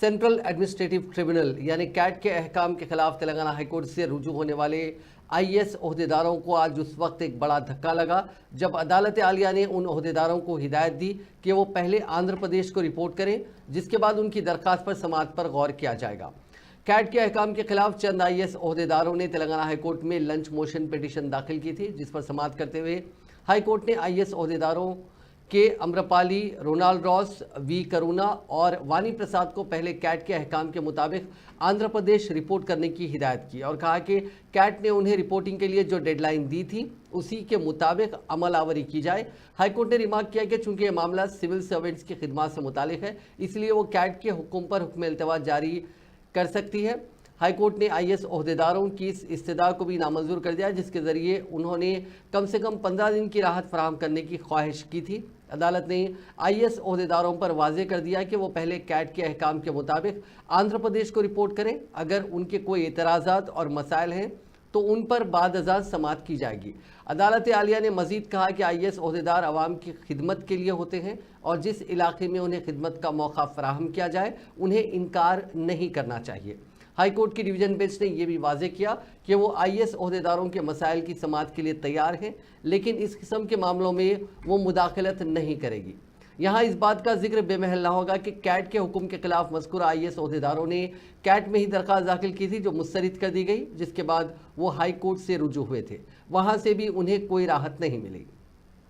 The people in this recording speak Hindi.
सेंट्रल एडमिनिस्ट्रेटिव ट्रिब्यूनल यानी कैट के अहकाम के खिलाफ तेलंगाना हाईकोर्ट से रुजू होने वाले आईएएस ओहदेदारों को आज उस वक्त एक बड़ा धक्का लगा जब अदालत आलिया ने उन ओहदेदारों को हिदायत दी कि वो पहले आंध्र प्रदेश को रिपोर्ट करें, जिसके बाद उनकी दरखास्त पर समाअत पर गौर किया जाएगा। कैट के अहकाम के खिलाफ चंद आईएएस ओहदेदारों ने तेलंगाना हाईकोर्ट में लंच मोशन पिटीशन दाखिल की थी, जिस पर समाअत करते हुए हाईकोर्ट ने आईएएस ओहदेदारों के अम्रपाली, रोनाल्ड रॉस, वी करुणा और वानी प्रसाद को पहले कैट के अहकाम के मुताबिक आंध्र प्रदेश रिपोर्ट करने की हिदायत की और कहा कि कैट ने उन्हें रिपोर्टिंग के लिए जो डेडलाइन दी थी उसी के मुताबिक अमल आवरी की जाए। हाईकोर्ट ने रिमार्क किया कि चूंकि यह मामला सिविल सर्वेंट्स की खिदमत से मुतालिक है, इसलिए वो कैट के हुक्म पर हुक्म इल्तवा जारी कर सकती है। हाईकोर्ट ने आईएएस ओहदेदारों की इस इस्तदा को भी नामंजूर कर दिया, जिसके ज़रिए उन्होंने कम से कम 15 दिन की राहत फराहम करने की ख्वाहिश की थी। अदालत ने आईएएस ओहदेदारों पर वाजे कर दिया कि वो पहले कैट के अहकाम के मुताबिक आंध्र प्रदेश को रिपोर्ट करें। अगर उनके कोई एतराज़ात और मसाइल हैं तो उन पर बाद समाअत की जाएगी। अदालत आलिया ने मजीद कहा कि आईएएस ओहदेदार अवाम की खिदमत के लिए होते हैं और जिस इलाके में उन्हें खिदमत का मौका फराहम किया जाए उन्हें इनकार नहीं करना चाहिए। हाईकोर्ट की डिवीजन बेंच ने यह भी वाजे किया कि वो आईएएस ओहदेदारों के मसाइल की समाअत के लिए तैयार हैं, लेकिन इस किस्म के मामलों में वो मुदाखलत नहीं करेगी। यहाँ इस बात का जिक्र बेमहल ना होगा कि कैट के हुक्म के खिलाफ मज़कूर आईएएस ओहदेदारों ने कैट में ही दरख्वास्त दाखिल की थी, जो मुस्तरद कर दी गई, जिसके बाद वो हाई कोर्ट से रुजू हुए थे। वहाँ से भी उन्हें कोई राहत नहीं मिली।